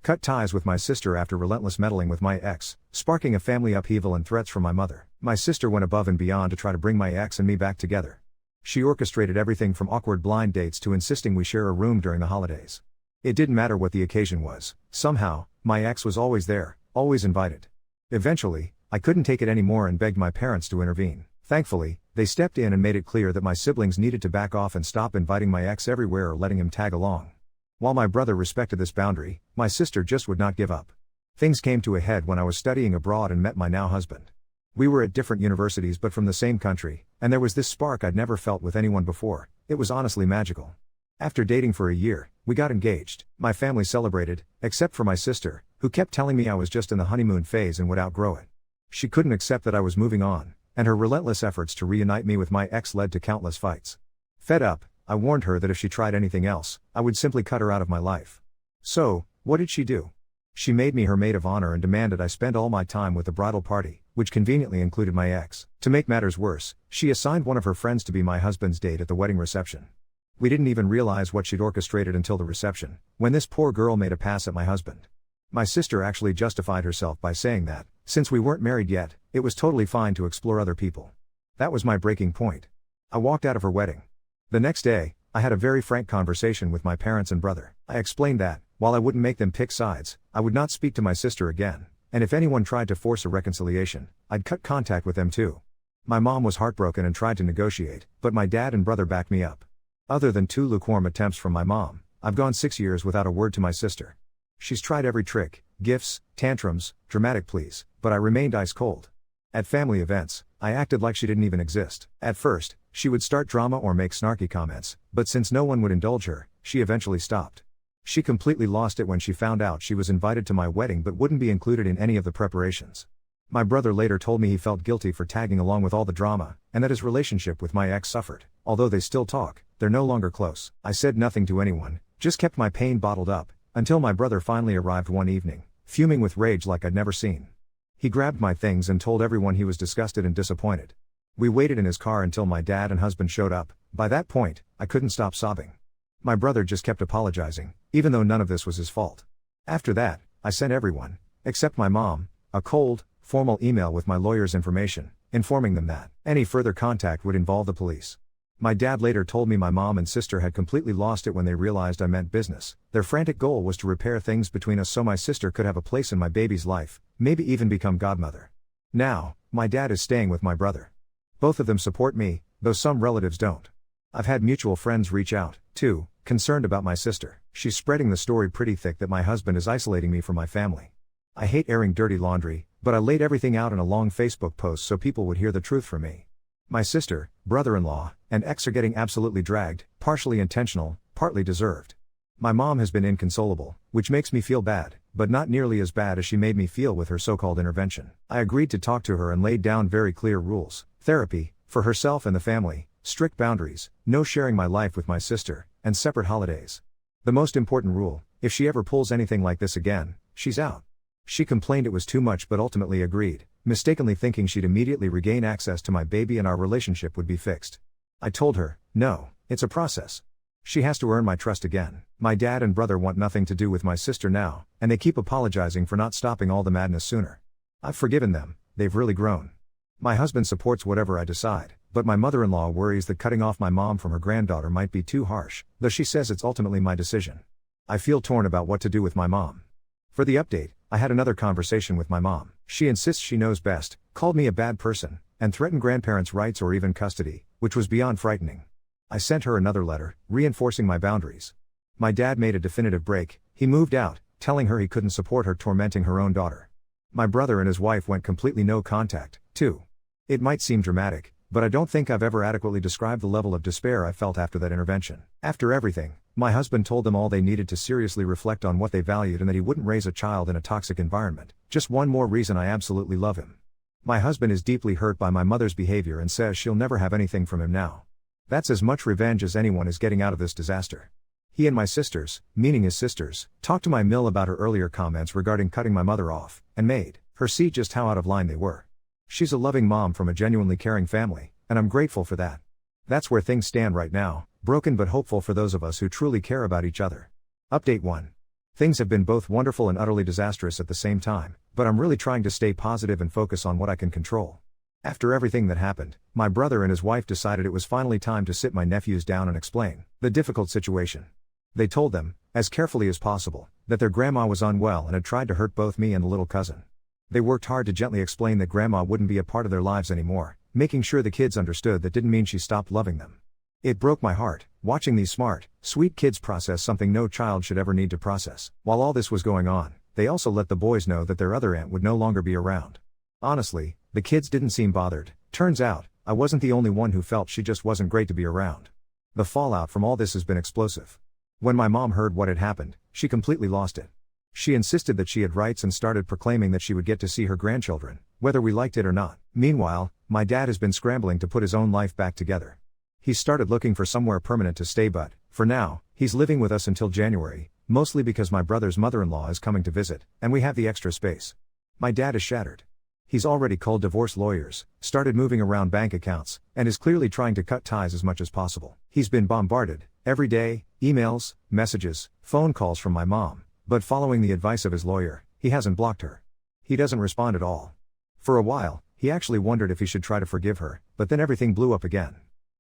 Cut ties with my sister after relentless meddling with my ex, sparking a family upheaval and threats from my mother. My sister went above and beyond to try to bring my ex and me back together. She orchestrated everything from awkward blind dates to insisting we share a room during the holidays. It didn't matter what the occasion was, somehow, my ex was always there, always invited. Eventually, I couldn't take it anymore and begged my parents to intervene. Thankfully, they stepped in and made it clear that my siblings needed to back off and stop inviting my ex everywhere or letting him tag along. While my brother respected this boundary, my sister just would not give up. Things came to a head when I was studying abroad and met my now husband. We were at different universities but from the same country, and there was this spark I'd never felt with anyone before. It was honestly magical. After dating for a year, we got engaged. My family celebrated, except for my sister, who kept telling me I was just in the honeymoon phase and would outgrow it. She couldn't accept that I was moving on, and her relentless efforts to reunite me with my ex led to countless fights. Fed up, I warned her that if she tried anything else, I would simply cut her out of my life. So, what did she do? She made me her maid of honor and demanded I spend all my time with the bridal party, which conveniently included my ex. To make matters worse, she assigned one of her friends to be my husband's date at the wedding reception. We didn't even realize what she'd orchestrated until the reception, when this poor girl made a pass at my husband. My sister actually justified herself by saying that, since we weren't married yet, it was totally fine to explore other people. That was my breaking point. I walked out of her wedding. The next day, I had a very frank conversation with my parents and brother. I explained that, while I wouldn't make them pick sides, I would not speak to my sister again, and if anyone tried to force a reconciliation, I'd cut contact with them too. My mom was heartbroken and tried to negotiate, but my dad and brother backed me up. Other than 2 lukewarm attempts from my mom, I've gone 6 years without a word to my sister. She's tried every trick, gifts, tantrums, dramatic pleas, but I remained ice cold. At family events, I acted like she didn't even exist. At first, she would start drama or make snarky comments, but since no one would indulge her, she eventually stopped. She completely lost it when she found out she was invited to my wedding but wouldn't be included in any of the preparations. My brother later told me he felt guilty for tagging along with all the drama, and that his relationship with my ex suffered. Although they still talk, they're no longer close. I said nothing to anyone, just kept my pain bottled up, until my brother finally arrived one evening, fuming with rage like I'd never seen. He grabbed my things and told everyone he was disgusted and disappointed. We waited in his car until my dad and husband showed up. By that point, I couldn't stop sobbing. My brother just kept apologizing, even though none of this was his fault. After that, I sent everyone, except my mom, a cold, formal email with my lawyer's information, informing them that any further contact would involve the police. My dad later told me my mom and sister had completely lost it when they realized I meant business. Their frantic goal was to repair things between us so my sister could have a place in my baby's life, maybe even become godmother. Now, my dad is staying with my brother. Both of them support me, though some relatives don't. I've had mutual friends reach out, too, concerned about my sister. She's spreading the story pretty thick that my husband is isolating me from my family. I hate airing dirty laundry, but I laid everything out in a long Facebook post so people would hear the truth from me. My sister, brother-in-law, and ex are getting absolutely dragged, partially intentional, partly deserved. My mom has been inconsolable, which makes me feel bad, but not nearly as bad as she made me feel with her so-called intervention. I agreed to talk to her and laid down very clear rules: therapy, for herself and the family, strict boundaries, no sharing my life with my sister, and separate holidays. The most important rule: if she ever pulls anything like this again, she's out. She complained it was too much but ultimately agreed, mistakenly thinking she'd immediately regain access to my baby and our relationship would be fixed. I told her, no, it's a process. She has to earn my trust again. My dad and brother want nothing to do with my sister now, and they keep apologizing for not stopping all the madness sooner. I've forgiven them, they've really grown. My husband supports whatever I decide, but my mother-in-law worries that cutting off my mom from her granddaughter might be too harsh, though she says it's ultimately my decision. I feel torn about what to do with my mom. For the update, I had another conversation with my mom. She insists she knows best, called me a bad person, and threatened grandparents' rights or even custody, which was beyond frightening. I sent her another letter, reinforcing my boundaries. My dad made a definitive break. He moved out, telling her he couldn't support her tormenting her own daughter. My brother and his wife went completely no contact, too. It might seem dramatic, but I don't think I've ever adequately described the level of despair I felt after that intervention. After everything, my husband told them all they needed to seriously reflect on what they valued and that he wouldn't raise a child in a toxic environment. Just one more reason I absolutely love him. My husband is deeply hurt by my mother's behavior and says she'll never have anything from him now. That's as much revenge as anyone is getting out of this disaster. He and my sisters, meaning his sisters, talked to my mill about her earlier comments regarding cutting my mother off, and made her see just how out of line they were. She's a loving mom from a genuinely caring family, and I'm grateful for that. That's where things stand right now, broken but hopeful for those of us who truly care about each other. Update 1. Things have been both wonderful and utterly disastrous at the same time, but I'm really trying to stay positive and focus on what I can control. After everything that happened, my brother and his wife decided it was finally time to sit my nephews down and explain the difficult situation. They told them, as carefully as possible, that their grandma was unwell and had tried to hurt both me and the little cousin. They worked hard to gently explain that grandma wouldn't be a part of their lives anymore, making sure the kids understood that didn't mean she stopped loving them. It broke my heart, watching these smart, sweet kids process something no child should ever need to process. While all this was going on, they also let the boys know that their other aunt would no longer be around. Honestly, the kids didn't seem bothered. Turns out, I wasn't the only one who felt she just wasn't great to be around. The fallout from all this has been explosive. When my mom heard what had happened, she completely lost it. She insisted that she had rights and started proclaiming that she would get to see her grandchildren, whether we liked it or not. Meanwhile, my dad has been scrambling to put his own life back together. He's started looking for somewhere permanent to stay, but, for now, he's living with us until January, mostly because my brother's mother-in-law is coming to visit, and we have the extra space. My dad is shattered. He's already called divorce lawyers, started moving around bank accounts, and is clearly trying to cut ties as much as possible. He's been bombarded, every day, emails, messages, phone calls from my mom. But following the advice of his lawyer, he hasn't blocked her. He doesn't respond at all. For a while, he actually wondered if he should try to forgive her, but then everything blew up again.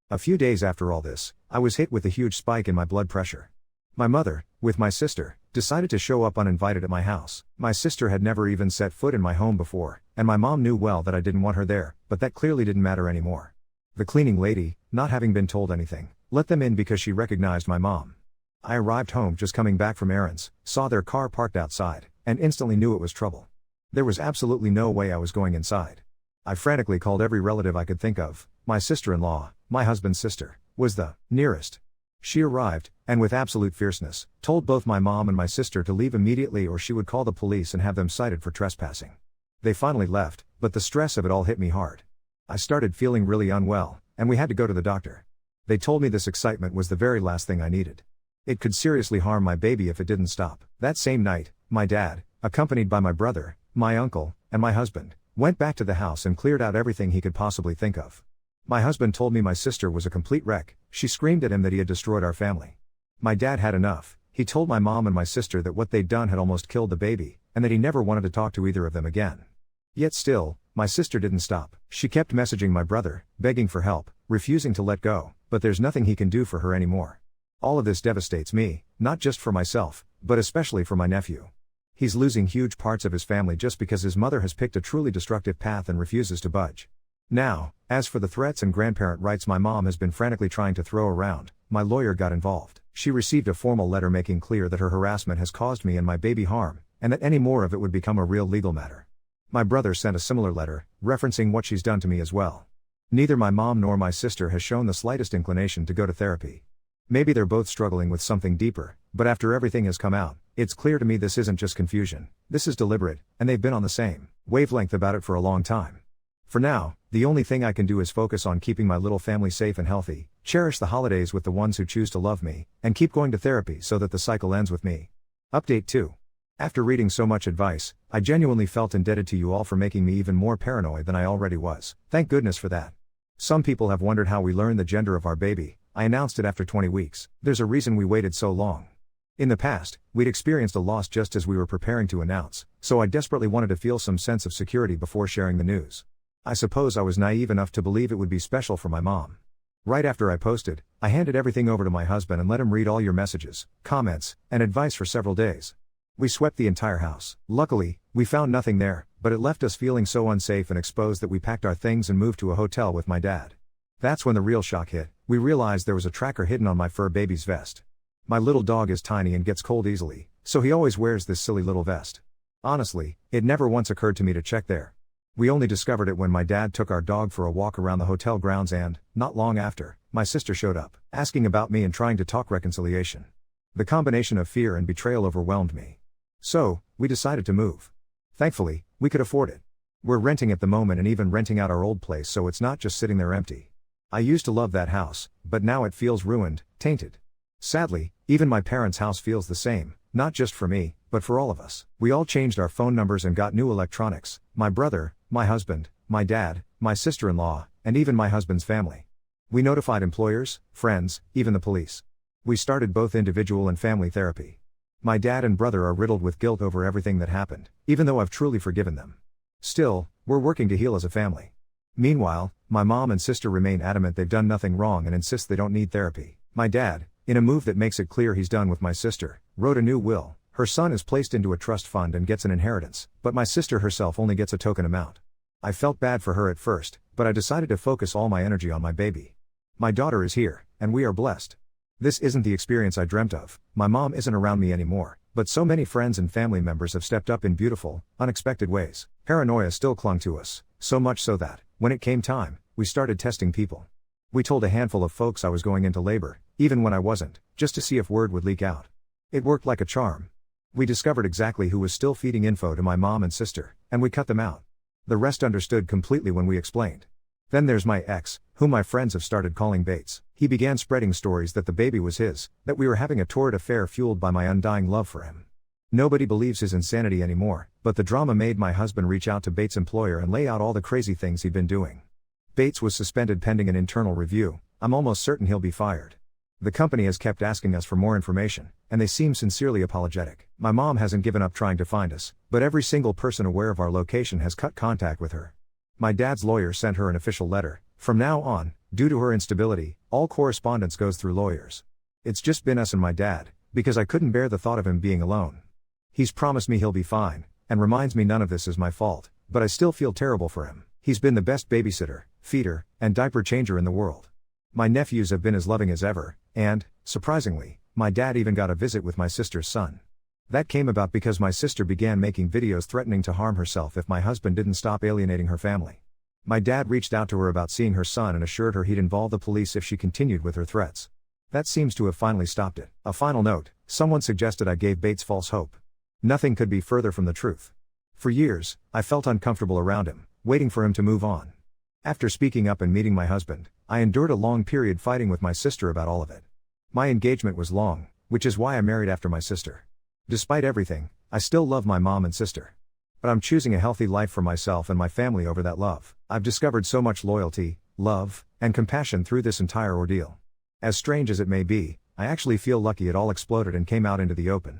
A few days after all this, I was hit with a huge spike in my blood pressure. My mother, with my sister, decided to show up uninvited at my house. My sister had never even set foot in my home before, and my mom knew well that I didn't want her there, but that clearly didn't matter anymore. The cleaning lady, not having been told anything, let them in because she recognized my mom. I arrived home just coming back from errands, saw their car parked outside, and instantly knew it was trouble. There was absolutely no way I was going inside. I frantically called every relative I could think of. My sister-in-law, my husband's sister, was the nearest. She arrived, and with absolute fierceness, told both my mom and my sister to leave immediately or she would call the police and have them cited for trespassing. They finally left, but the stress of it all hit me hard. I started feeling really unwell, and we had to go to the doctor. They told me this excitement was the very last thing I needed. It could seriously harm my baby if it didn't stop. That same night, my dad, accompanied by my brother, my uncle, and my husband, went back to the house and cleared out everything he could possibly think of. My husband told me my sister was a complete wreck. She screamed at him that he had destroyed our family. My dad had enough. He told my mom and my sister that what they'd done had almost killed the baby, and that he never wanted to talk to either of them again. Yet still, my sister didn't stop. She kept messaging my brother, begging for help, refusing to let go, but there's nothing he can do for her anymore. All of this devastates me, not just for myself, but especially for my nephew. He's losing huge parts of his family just because his mother has picked a truly destructive path and refuses to budge. Now, as for the threats and grandparent rights my mom has been frantically trying to throw around, my lawyer got involved. She received a formal letter making clear that her harassment has caused me and my baby harm, and that any more of it would become a real legal matter. My brother sent a similar letter, referencing what she's done to me as well. Neither my mom nor my sister has shown the slightest inclination to go to therapy. Maybe they're both struggling with something deeper, but after everything has come out, it's clear to me this isn't just confusion, this is deliberate, and they've been on the same wavelength about it for a long time. For now, the only thing I can do is focus on keeping my little family safe and healthy, cherish the holidays with the ones who choose to love me, and keep going to therapy so that the cycle ends with me. Update 2. After reading so much advice, I genuinely felt indebted to you all for making me even more paranoid than I already was. Thank goodness for that. Some people have wondered how we learned the gender of our baby. I announced it after 20 weeks. There's a reason we waited so long. In the past, we'd experienced a loss just as we were preparing to announce, so I desperately wanted to feel some sense of security before sharing the news. I suppose I was naive enough to believe it would be special for my mom. Right after I posted, I handed everything over to my husband and let him read all your messages, comments, and advice for several days. We swept the entire house. Luckily, we found nothing there, but it left us feeling so unsafe and exposed that we packed our things and moved to a hotel with my dad. That's when the real shock hit. We realized there was a tracker hidden on my fur baby's vest. My little dog is tiny and gets cold easily, so he always wears this silly little vest. Honestly, it never once occurred to me to check there. We only discovered it when my dad took our dog for a walk around the hotel grounds and, not long after, my sister showed up, asking about me and trying to talk reconciliation. The combination of fear and betrayal overwhelmed me. So, we decided to move. Thankfully, we could afford it. We're renting at the moment and even renting out our old place so it's not just sitting there empty. I used to love that house, but now it feels ruined, tainted. Sadly, even my parents' house feels the same, not just for me, but for all of us. We all changed our phone numbers and got new electronics, my brother, my husband, my dad, my sister-in-law, and even my husband's family. We notified employers, friends, even the police. We started both individual and family therapy. My dad and brother are riddled with guilt over everything that happened, even though I've truly forgiven them. Still, we're working to heal as a family. Meanwhile, my mom and sister remain adamant they've done nothing wrong and insist they don't need therapy. My dad, in a move that makes it clear he's done with my sister, wrote a new will. Her son is placed into a trust fund and gets an inheritance, but my sister herself only gets a token amount. I felt bad for her at first, but I decided to focus all my energy on my baby. My daughter is here, and we are blessed. This isn't the experience I dreamt of. My mom isn't around me anymore, but so many friends and family members have stepped up in beautiful, unexpected ways. Paranoia still clung to us, so much so that, when it came time, we started testing people. We told a handful of folks I was going into labor, even when I wasn't, just to see if word would leak out. It worked like a charm. We discovered exactly who was still feeding info to my mom and sister, and we cut them out. The rest understood completely when we explained. Then there's my ex, whom my friends have started calling Bates. He began spreading stories that the baby was his, that we were having a torrid affair fueled by my undying love for him. Nobody believes his insanity anymore, but the drama made my husband reach out to Bates' employer and lay out all the crazy things he'd been doing. Bates was suspended pending an internal review. I'm almost certain he'll be fired. The company has kept asking us for more information, and they seem sincerely apologetic. My mom hasn't given up trying to find us, but every single person aware of our location has cut contact with her. My dad's lawyer sent her an official letter. From now on, due to her instability, all correspondence goes through lawyers. It's just been us and my dad, because I couldn't bear the thought of him being alone. He's promised me he'll be fine, and reminds me none of this is my fault, but I still feel terrible for him. He's been the best babysitter, feeder, and diaper changer in the world. My nephews have been as loving as ever, and, surprisingly, my dad even got a visit with my sister's son. That came about because my sister began making videos threatening to harm herself if my husband didn't stop alienating her family. My dad reached out to her about seeing her son and assured her he'd involve the police if she continued with her threats. That seems to have finally stopped it. A final note, someone suggested I gave Bates false hope. Nothing could be further from the truth. For years, I felt uncomfortable around him, waiting for him to move on. After speaking up and meeting my husband, I endured a long period fighting with my sister about all of it. My engagement was long, which is why I married after my sister. Despite everything, I still love my mom and sister. But I'm choosing a healthy life for myself and my family over that love. I've discovered so much loyalty, love, and compassion through this entire ordeal. As strange as it may be, I actually feel lucky it all exploded and came out into the open.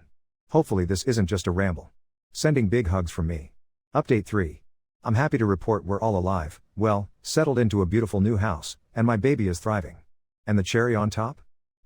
Hopefully this isn't just a ramble. Sending big hugs from me. Update 3. I'm happy to report we're all alive, well, settled into a beautiful new house, and my baby is thriving. And the cherry on top?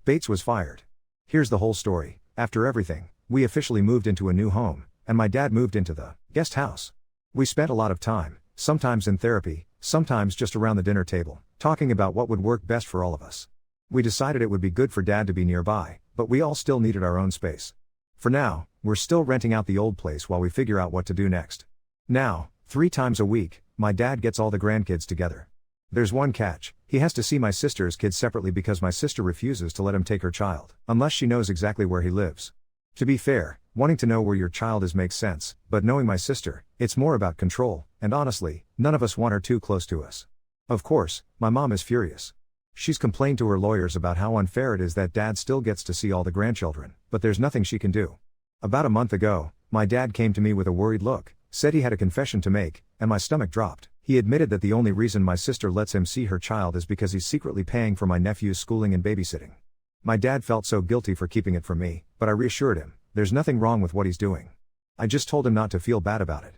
Bates was fired. Here's the whole story. After everything, we officially moved into a new home, and my dad moved into the guest house. We spent a lot of time, sometimes in therapy, sometimes just around the dinner table, talking about what would work best for all of us. We decided it would be good for dad to be nearby, but we all still needed our own space. For now, we're still renting out the old place while we figure out what to do next. Now, 3 times a week, my dad gets all the grandkids together. There's one catch: he has to see my sister's kids separately because my sister refuses to let him take her child, unless she knows exactly where he lives. To be fair, wanting to know where your child is makes sense, but knowing my sister, it's more about control, and honestly, none of us want her too close to us. Of course, my mom is furious. She's complained to her lawyers about how unfair it is that dad still gets to see all the grandchildren, but there's nothing she can do. About a month ago, my dad came to me with a worried look, said he had a confession to make, and my stomach dropped. He admitted that the only reason my sister lets him see her child is because he's secretly paying for my nephew's schooling and babysitting. My dad felt so guilty for keeping it from me, but I reassured him, there's nothing wrong with what he's doing. I just told him not to feel bad about it.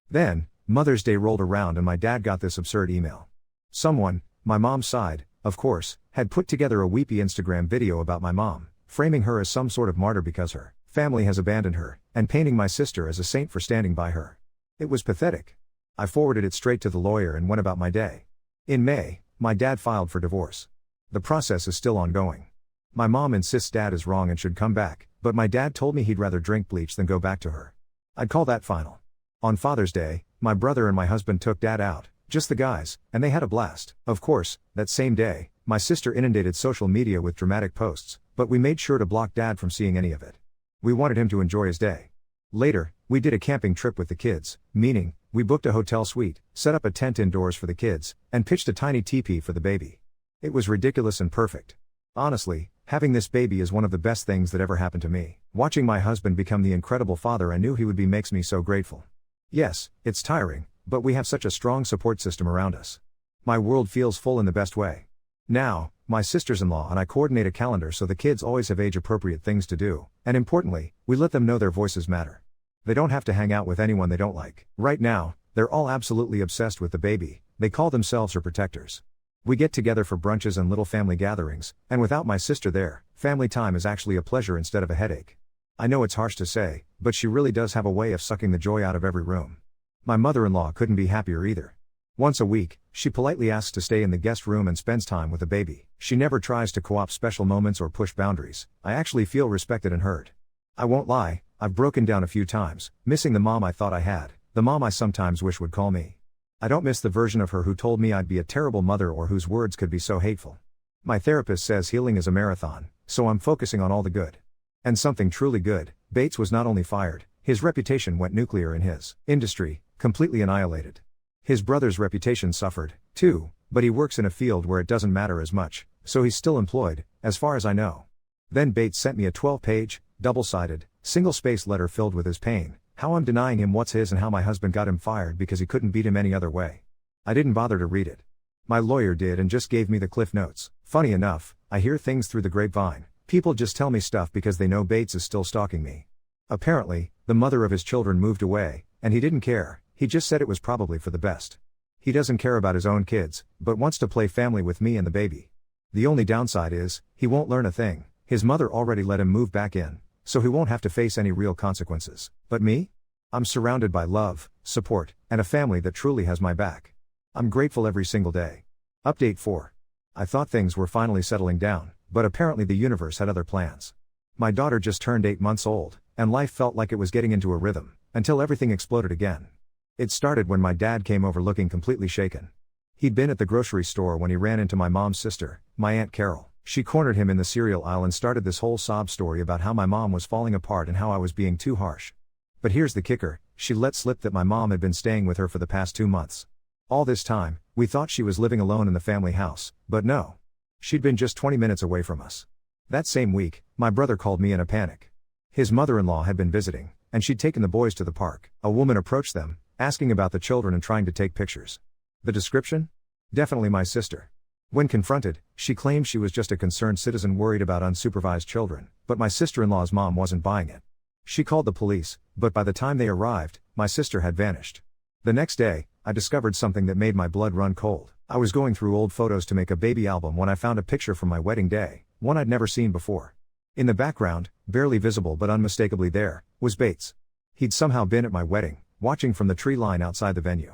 Then, Mother's Day rolled around and my dad got this absurd email. Someone, my mom's side, of course, had put together a weepy Instagram video about my mom, framing her as some sort of martyr because her family has abandoned her, and painting my sister as a saint for standing by her. It was pathetic. I forwarded it straight to the lawyer and went about my day. In May, my dad filed for divorce. The process is still ongoing. My mom insists dad is wrong and should come back, but my dad told me he'd rather drink bleach than go back to her. I'd call that final. On Father's Day, my brother and my husband took dad out, just the guys, and they had a blast. Of course, that same day, my sister inundated social media with dramatic posts, but we made sure to block dad from seeing any of it. We wanted him to enjoy his day. Later, we did a camping trip with the kids, meaning, we booked a hotel suite, set up a tent indoors for the kids, and pitched a tiny teepee for the baby. It was ridiculous and perfect. Honestly, having this baby is one of the best things that ever happened to me. Watching my husband become the incredible father I knew he would be makes me so grateful. Yes, it's tiring, but we have such a strong support system around us. My world feels full in the best way. Now, my sisters-in-law and I coordinate a calendar so the kids always have age-appropriate things to do, and importantly, we let them know their voices matter. They don't have to hang out with anyone they don't like. Right now, they're all absolutely obsessed with the baby. They call themselves her protectors. We get together for brunches and little family gatherings, and without my sister there, family time is actually a pleasure instead of a headache. I know it's harsh to say, but she really does have a way of sucking the joy out of every room. My mother-in-law couldn't be happier either. Once a week, she politely asks to stay in the guest room and spends time with the baby. She never tries to co-opt special moments or push boundaries. I actually feel respected and heard. I won't lie, I've broken down a few times, missing the mom I thought I had, the mom I sometimes wish would call me. I don't miss the version of her who told me I'd be a terrible mother or whose words could be so hateful. My therapist says healing is a marathon, so I'm focusing on all the good. And something truly good, Bates was not only fired, his reputation went nuclear in his industry, completely annihilated. His brother's reputation suffered, too, but he works in a field where it doesn't matter as much, so he's still employed, as far as I know. Then Bates sent me a 12-page, double-sided, single-spaced letter filled with his pain, how I'm denying him what's his and how my husband got him fired because he couldn't beat him any other way. I didn't bother to read it. My lawyer did and just gave me the cliff notes. Funny enough, I hear things through the grapevine. People just tell me stuff because they know Bates is still stalking me. Apparently, the mother of his children moved away, and he didn't care. He just said it was probably for the best. He doesn't care about his own kids, but wants to play family with me and the baby. The only downside is, he won't learn a thing. His mother already let him move back in, so he won't have to face any real consequences. But me? I'm surrounded by love, support, and a family that truly has my back. I'm grateful every single day. Update 4. I thought things were finally settling down, but apparently the universe had other plans. My daughter just turned 8 months old, and life felt like it was getting into a rhythm, until everything exploded again. It started when my dad came over looking completely shaken. He'd been at the grocery store when he ran into my mom's sister, my Aunt Carol. She cornered him in the cereal aisle and started this whole sob story about how my mom was falling apart and how I was being too harsh. But here's the kicker, she let slip that my mom had been staying with her for the past 2 months. All this time, we thought she was living alone in the family house, but no. She'd been just 20 minutes away from us. That same week, my brother called me in a panic. His mother-in-law had been visiting, and she'd taken the boys to the park. A woman approached them, asking about the children and trying to take pictures. The description? Definitely my sister. When confronted, she claimed she was just a concerned citizen worried about unsupervised children, but my sister-in-law's mom wasn't buying it. She called the police, but by the time they arrived, my sister had vanished. The next day, I discovered something that made my blood run cold. I was going through old photos to make a baby album when I found a picture from my wedding day, one I'd never seen before. In the background, barely visible but unmistakably there, was Bates. He'd somehow been at my wedding, watching from the tree line outside the venue.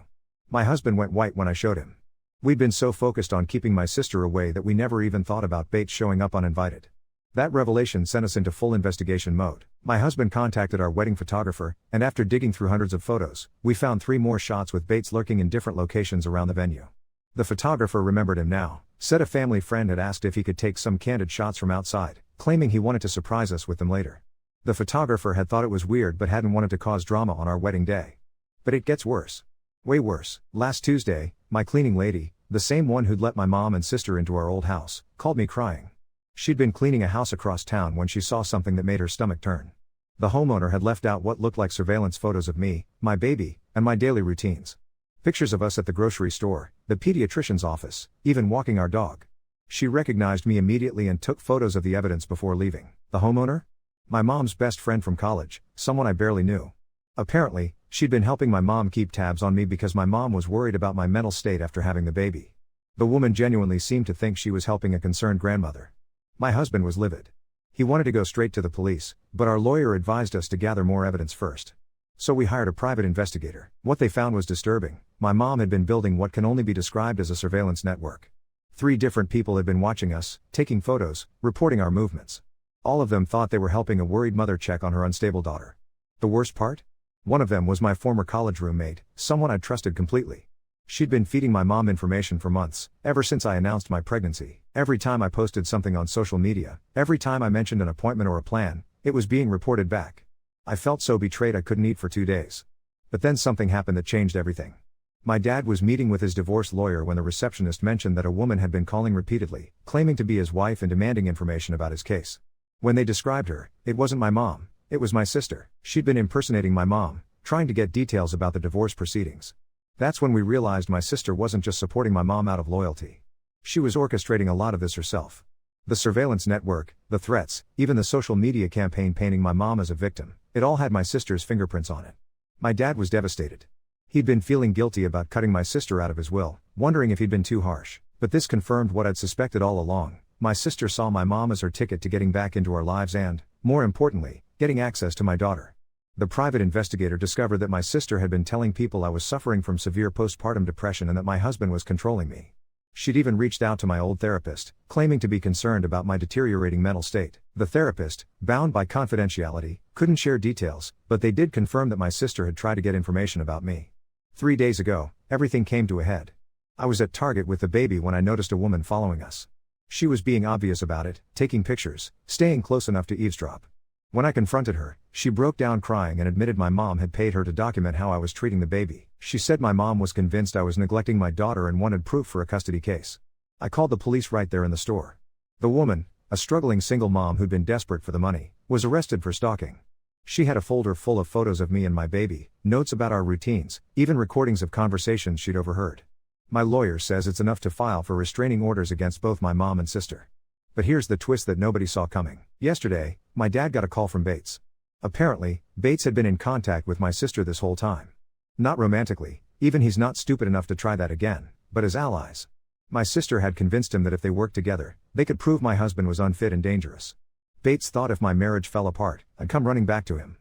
My husband went white when I showed him. We'd been so focused on keeping my sister away that we never even thought about Bates showing up uninvited. That revelation sent us into full investigation mode. My husband contacted our wedding photographer, and after digging through hundreds of photos, we found 3 more shots with Bates lurking in different locations around the venue. The photographer remembered him now, said a family friend had asked if he could take some candid shots from outside, claiming he wanted to surprise us with them later. The photographer had thought it was weird but hadn't wanted to cause drama on our wedding day. But it gets worse. Way worse. Last Tuesday, my cleaning lady, the same one who'd let my mom and sister into our old house, called me crying. She'd been cleaning a house across town when she saw something that made her stomach turn. The homeowner had left out what looked like surveillance photos of me, my baby, and my daily routines. Pictures of us at the grocery store, the pediatrician's office, even walking our dog. She recognized me immediately and took photos of the evidence before leaving. The homeowner? My mom's best friend from college, someone I barely knew. Apparently, she'd been helping my mom keep tabs on me because my mom was worried about my mental state after having the baby. The woman genuinely seemed to think she was helping a concerned grandmother. My husband was livid. He wanted to go straight to the police, but our lawyer advised us to gather more evidence first. So we hired a private investigator. What they found was disturbing. My mom had been building what can only be described as a surveillance network. 3 different people had been watching us, taking photos, reporting our movements. All of them thought they were helping a worried mother check on her unstable daughter. The worst part? One of them was my former college roommate, someone I'd trusted completely. She'd been feeding my mom information for months, ever since I announced my pregnancy. Every time I posted something on social media, every time I mentioned an appointment or a plan, it was being reported back. I felt so betrayed I couldn't eat for 2 days. But then something happened that changed everything. My dad was meeting with his divorce lawyer when the receptionist mentioned that a woman had been calling repeatedly, claiming to be his wife and demanding information about his case. When they described her, it wasn't my mom, it was my sister. She'd been impersonating my mom, trying to get details about the divorce proceedings. That's when we realized my sister wasn't just supporting my mom out of loyalty. She was orchestrating a lot of this herself. The surveillance network, the threats, even the social media campaign painting my mom as a victim, it all had my sister's fingerprints on it. My dad was devastated. He'd been feeling guilty about cutting my sister out of his will, wondering if he'd been too harsh. But this confirmed what I'd suspected all along. My sister saw my mom as her ticket to getting back into our lives and, more importantly, getting access to my daughter. The private investigator discovered that my sister had been telling people I was suffering from severe postpartum depression and that my husband was controlling me. She'd even reached out to my old therapist, claiming to be concerned about my deteriorating mental state. The therapist, bound by confidentiality, couldn't share details, but they did confirm that my sister had tried to get information about me. 3 days ago, everything came to a head. I was at Target with the baby when I noticed a woman following us. She was being obvious about it, taking pictures, staying close enough to eavesdrop. When I confronted her, she broke down crying and admitted my mom had paid her to document how I was treating the baby. She said my mom was convinced I was neglecting my daughter and wanted proof for a custody case. I called the police right there in the store. The woman, a struggling single mom who'd been desperate for the money, was arrested for stalking. She had a folder full of photos of me and my baby, notes about our routines, even recordings of conversations she'd overheard. My lawyer says it's enough to file for restraining orders against both my mom and sister. But here's the twist that nobody saw coming. Yesterday, my dad got a call from Bates. Apparently, Bates had been in contact with my sister this whole time. Not romantically, even he's not stupid enough to try that again, but as allies. My sister had convinced him that if they worked together, they could prove my husband was unfit and dangerous. Bates thought if my marriage fell apart, I'd come running back to him.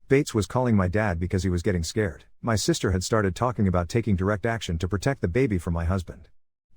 Bates was calling my dad because he was getting scared. My sister had started talking about taking direct action to protect the baby from my husband.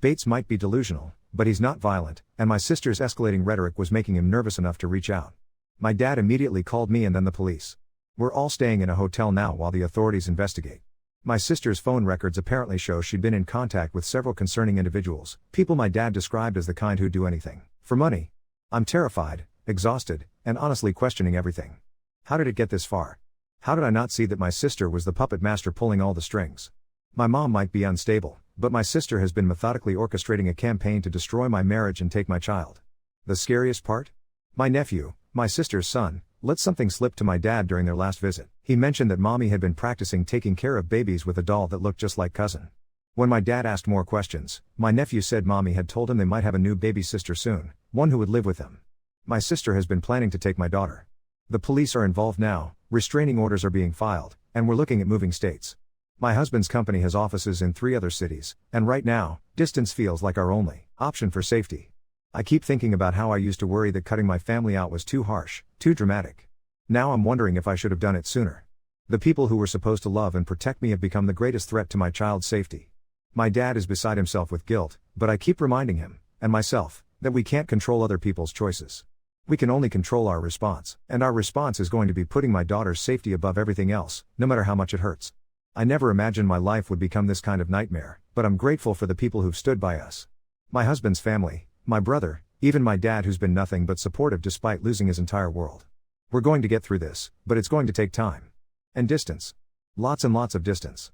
Bates might be delusional, but he's not violent, and my sister's escalating rhetoric was making him nervous enough to reach out. My dad immediately called me and then the police. We're all staying in a hotel now while the authorities investigate. My sister's phone records apparently show she'd been in contact with several concerning individuals, people my dad described as the kind who'd do anything for money. I'm terrified, exhausted, and honestly questioning everything. How did it get this far? How did I not see that my sister was the puppet master pulling all the strings? My mom might be unstable, but my sister has been methodically orchestrating a campaign to destroy my marriage and take my child. The scariest part? My nephew, my sister's son, let something slip to my dad during their last visit. He mentioned that mommy had been practicing taking care of babies with a doll that looked just like cousin. When my dad asked more questions, my nephew said mommy had told him they might have a new baby sister soon, one who would live with them. My sister has been planning to take my daughter. The police are involved now, restraining orders are being filed, and we're looking at moving states. My husband's company has offices in 3 other cities, and right now, distance feels like our only option for safety. I keep thinking about how I used to worry that cutting my family out was too harsh, too dramatic. Now I'm wondering if I should have done it sooner. The people who were supposed to love and protect me have become the greatest threat to my child's safety. My dad is beside himself with guilt, but I keep reminding him, and myself, that we can't control other people's choices. We can only control our response, and our response is going to be putting my daughter's safety above everything else, no matter how much it hurts. I never imagined my life would become this kind of nightmare, but I'm grateful for the people who've stood by us. My husband's family, my brother, even my dad who's been nothing but supportive despite losing his entire world. We're going to get through this, but it's going to take time. And distance. Lots and lots of distance.